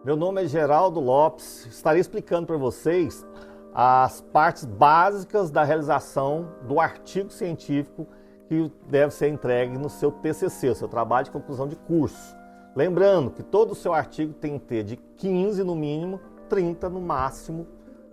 Meu nome é Geraldo Lopes, estarei explicando para vocês as partes básicas da realização do artigo científico que deve ser entregue no seu TCC, o seu trabalho de conclusão de curso. Lembrando que todo o seu artigo tem que ter de 15 no mínimo, 30 no máximo,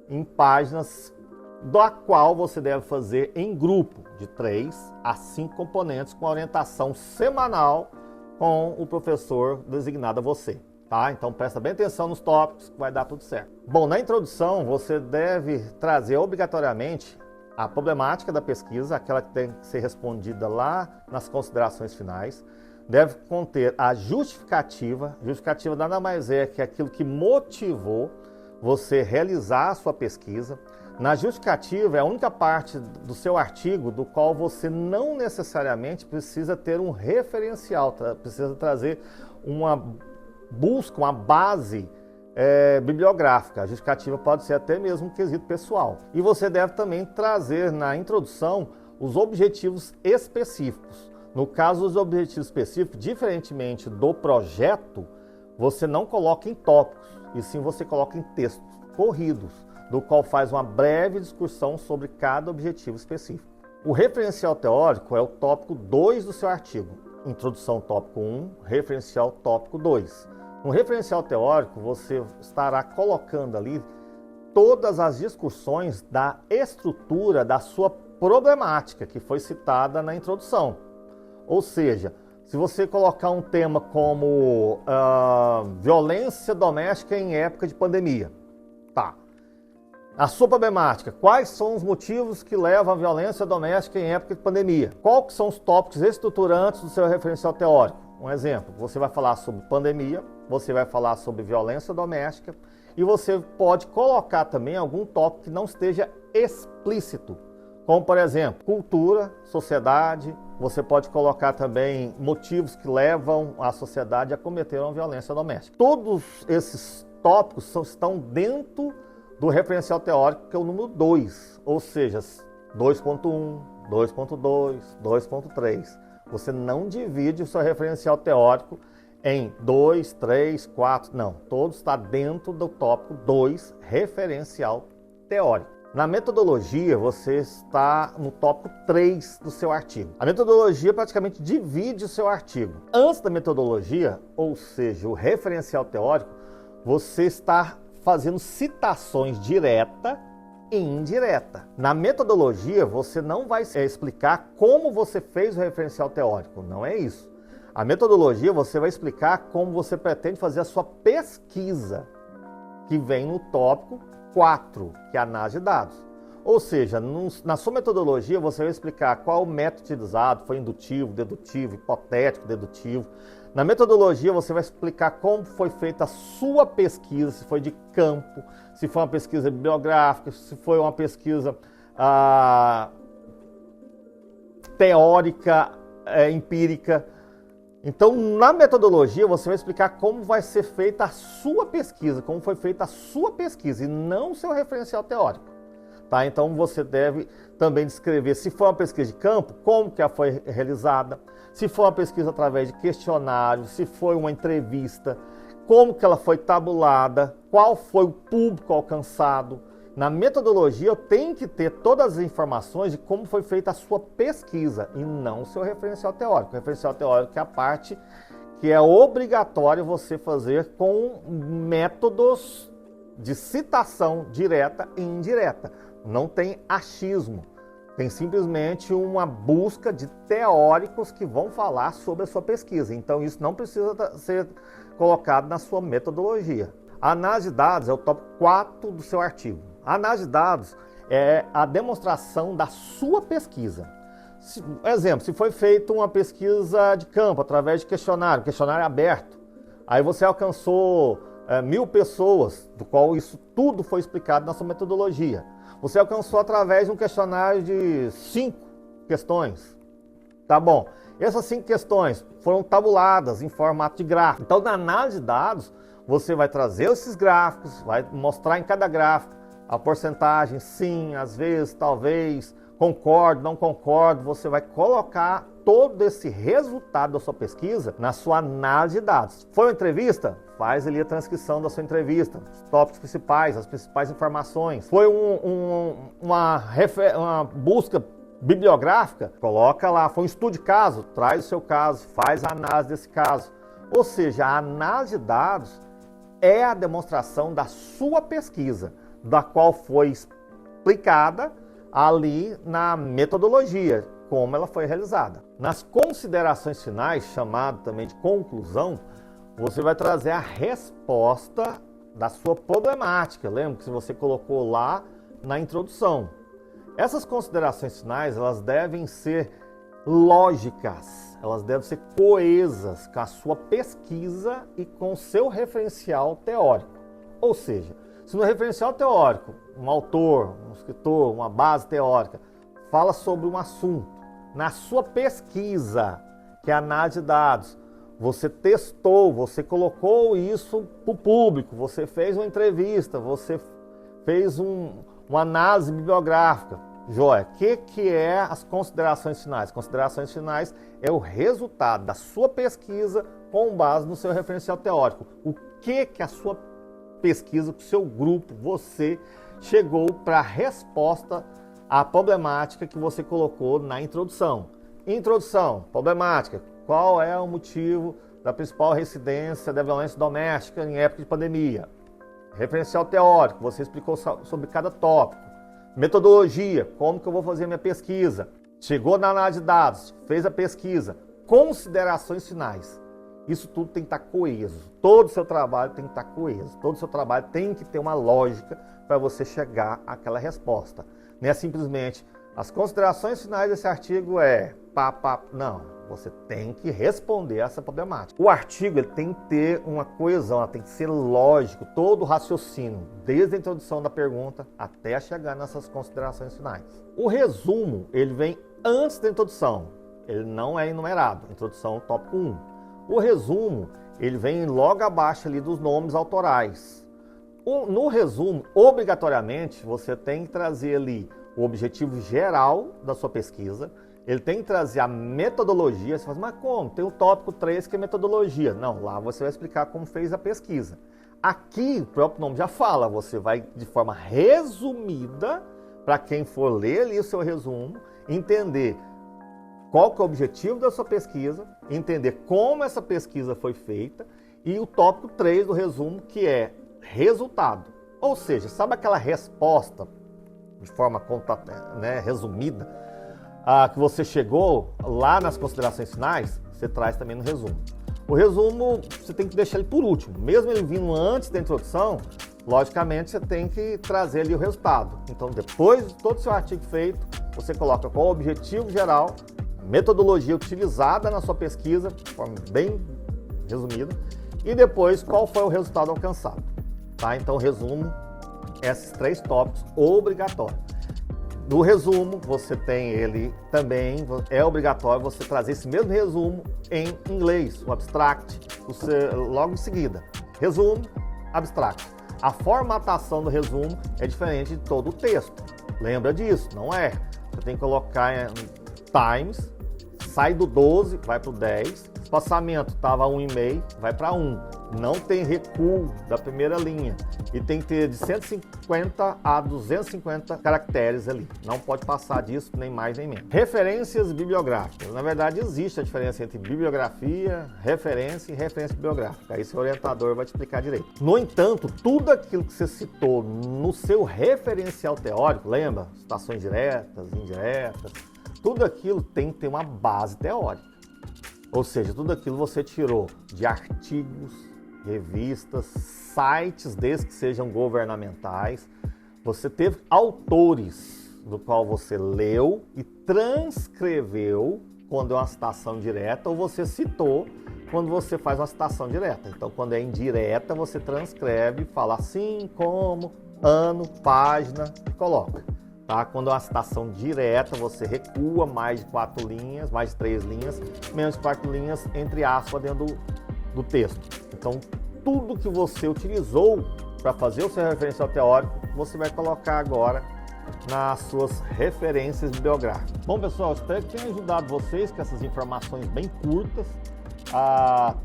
em páginas, da qual você deve fazer em grupo, de 3 a 5 componentes, com orientação semanal com o professor designado a você. Tá? Então presta bem atenção nos tópicos que vai dar tudo certo. Bom, na introdução você deve trazer obrigatoriamente a problemática da pesquisa, aquela que tem que ser respondida lá nas considerações finais. Deve conter a justificativa. Justificativa nada mais é que aquilo que motivou você realizar a sua pesquisa. Na justificativa é a única parte do seu artigo do qual você não necessariamente precisa ter um referencial, precisa trazer uma busca uma base bibliográfica. A justificativa pode ser até mesmo um quesito pessoal. E você deve também trazer na introdução os objetivos específicos. No caso dos objetivos específicos, diferentemente do projeto, você não coloca em tópicos, e sim você coloca em textos corridos, do qual faz uma breve discussão sobre cada objetivo específico. O referencial teórico é o tópico 2 do seu artigo. Introdução tópico 1, referencial tópico 2. No referencial teórico, você estará colocando ali todas as discussões da estrutura da sua problemática, que foi citada na introdução. Ou seja, se você colocar um tema como violência doméstica em época de pandemia, tá. A sua problemática, quais são os motivos que levam à violência doméstica em época de pandemia? Quais são os tópicos estruturantes do seu referencial teórico? Um exemplo, você vai falar sobre pandemia, você vai falar sobre violência doméstica e você pode colocar também algum tópico que não esteja explícito, como por exemplo, cultura, sociedade. Você pode colocar também motivos que levam a sociedade a cometer uma violência doméstica. Todos esses tópicos estão dentro do referencial teórico, que é o número 2, ou seja, 2.1, 2.2, 2.3. Você não divide o seu referencial teórico em 2, 3, 4, não. Todo está dentro do tópico 2, referencial teórico. Na metodologia, você está no tópico 3 do seu artigo. A metodologia praticamente divide o seu artigo. Antes da metodologia, ou seja, o referencial teórico, você está fazendo citações direta e indireta. Na metodologia, você não vai explicar como você fez o referencial teórico, não é isso. A metodologia, você vai explicar como você pretende fazer a sua pesquisa, que vem no tópico 4, que é a análise de dados. Ou seja, na sua metodologia, você vai explicar qual o método utilizado, foi indutivo, dedutivo, hipotético, dedutivo. Na metodologia, você vai explicar como foi feita a sua pesquisa, se foi de campo, se foi uma pesquisa bibliográfica, se foi uma pesquisa teórica, empírica. Então, na metodologia, você vai explicar como vai ser feita a sua pesquisa, como foi feita a sua pesquisa e não o seu referencial teórico. Tá? Então, você deve também descrever se foi uma pesquisa de campo, como que ela foi realizada, se foi uma pesquisa através de questionário, se foi uma entrevista, como que ela foi tabulada, qual foi o público alcançado. Na metodologia, eu tenho que ter todas as informações de como foi feita a sua pesquisa e não o seu referencial teórico. O referencial teórico é a parte que é obrigatório você fazer com métodos de citação direta e indireta. Não tem achismo, tem simplesmente uma busca de teóricos que vão falar sobre a sua pesquisa. Então isso não precisa ser colocado na sua metodologia. A análise de dados é o tópico 4 do seu artigo. A análise de dados é a demonstração da sua pesquisa. Exemplo, se foi feita uma pesquisa de campo através de questionário aberto, aí você alcançou 1.000 pessoas, do qual isso tudo foi explicado na sua metodologia. Você alcançou através de um questionário de 5 questões. Tá bom. Essas 5 questões foram tabuladas em formato de gráfico. Então, na análise de dados, você vai trazer esses gráficos, vai mostrar em cada gráfico a porcentagem, sim, às vezes, talvez, concordo, não concordo. Você vai colocar todo esse resultado da sua pesquisa na sua análise de dados. Foi uma entrevista? faz ali a transcrição da sua entrevista, os tópicos principais, as principais informações. Foi uma busca bibliográfica, coloca lá. Foi um estudo de caso, traz o seu caso, faz a análise desse caso. Ou seja, a análise de dados é a demonstração da sua pesquisa, da qual foi explicada ali na metodologia, como ela foi realizada. Nas considerações finais, chamado também de conclusão, você vai trazer a resposta da sua problemática. Lembra que você colocou lá na introdução. Essas considerações finais, elas devem ser lógicas, elas devem ser coesas com a sua pesquisa e com o seu referencial teórico. Ou seja, se no referencial teórico, um autor, um escritor, uma base teórica, fala sobre um assunto, na sua pesquisa, que é a análise de dados, você testou, você colocou isso para o público, você fez uma entrevista, você fez uma análise bibliográfica. Joia, o que é as considerações finais? Considerações finais é o resultado da sua pesquisa com base no seu referencial teórico. O que a sua pesquisa, o seu grupo, você chegou para a resposta à problemática que você colocou na introdução. Introdução, problemática. Qual é o motivo da principal reincidência da violência doméstica em época de pandemia? Referencial teórico, você explicou sobre cada tópico. Metodologia, como que eu vou fazer a minha pesquisa? Chegou na análise de dados, fez a pesquisa. Considerações finais. Isso tudo tem que estar coeso. Todo o seu trabalho tem que estar coeso. Todo o seu trabalho tem que ter uma lógica para você chegar àquela resposta. Não é simplesmente as considerações finais desse artigo não, você tem que responder essa problemática. O artigo ele tem que ter uma coesão, tem que ser lógico, todo o raciocínio, desde a introdução da pergunta até chegar nessas considerações finais. O resumo, ele vem antes da introdução, ele não é enumerado, introdução tópico 1. O resumo, ele vem logo abaixo ali dos nomes autorais. No resumo, obrigatoriamente, você tem que trazer ali o objetivo geral da sua pesquisa, ele tem que trazer a metodologia. Você fala, mas como? Tem o tópico 3 que é metodologia. Não, lá você vai explicar como fez a pesquisa. Aqui, o próprio nome já fala, você vai de forma resumida, para quem for ler ali o seu resumo, entender qual que é o objetivo da sua pesquisa, entender como essa pesquisa foi feita, e o tópico 3 do resumo, que é resultado. Ou seja, sabe aquela resposta, de forma resumida, que você chegou lá nas considerações finais, você traz também no resumo. O resumo, você tem que deixar ele por último. Mesmo ele vindo antes da introdução, logicamente você tem que trazer ali o resultado. Então, depois de todo o seu artigo feito, você coloca qual o objetivo geral, a metodologia utilizada na sua pesquisa, de forma bem resumida, e depois qual foi o resultado alcançado. Tá? Então, resumo esses 3 tópicos obrigatórios. No resumo, você tem ele também, é obrigatório você trazer esse mesmo resumo em inglês, o abstract, logo em seguida. Resumo, abstract. A formatação do resumo é diferente de todo o texto. Lembra disso? Não é. Você tem que colocar times, sai do 12, vai para o 10. Espaçamento estava 1,5, vai para 1. Não tem recuo da primeira linha. E tem que ter de 150 a 250 caracteres ali. Não pode passar disso, nem mais nem menos. Referências bibliográficas. Na verdade, existe a diferença entre bibliografia, referência e referência bibliográfica. Aí seu orientador vai te explicar direito. No entanto, tudo aquilo que você citou no seu referencial teórico, lembra? Citações diretas, indiretas, tudo aquilo tem que ter uma base teórica. Ou seja, tudo aquilo você tirou de artigos, revistas, sites, desde que sejam governamentais. Você teve autores do qual você leu e transcreveu quando é uma citação direta, ou você citou quando você faz uma citação direta. Então, quando é indireta, você transcreve, fala assim, como, ano, página e coloca. Tá? Quando é uma citação direta, você recua mais de 4 linhas, mais de 3 linhas, menos de 4 linhas, entre aspas, dentro do texto. Então, tudo que você utilizou para fazer o seu referencial teórico, você vai colocar agora nas suas referências bibliográficas. Bom, pessoal, espero que tenha ajudado vocês com essas informações bem curtas.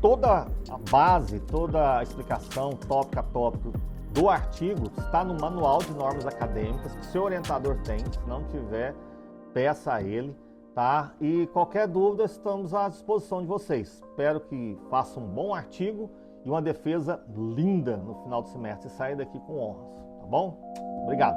Toda a base, toda a explicação, tópico a tópico do artigo está no Manual de Normas Acadêmicas que o seu orientador tem. Se não tiver, peça a ele, tá? E qualquer dúvida, estamos à disposição de vocês. Espero que façam um bom artigo e uma defesa linda no final do semestre e saia daqui com honras, tá bom? Obrigado!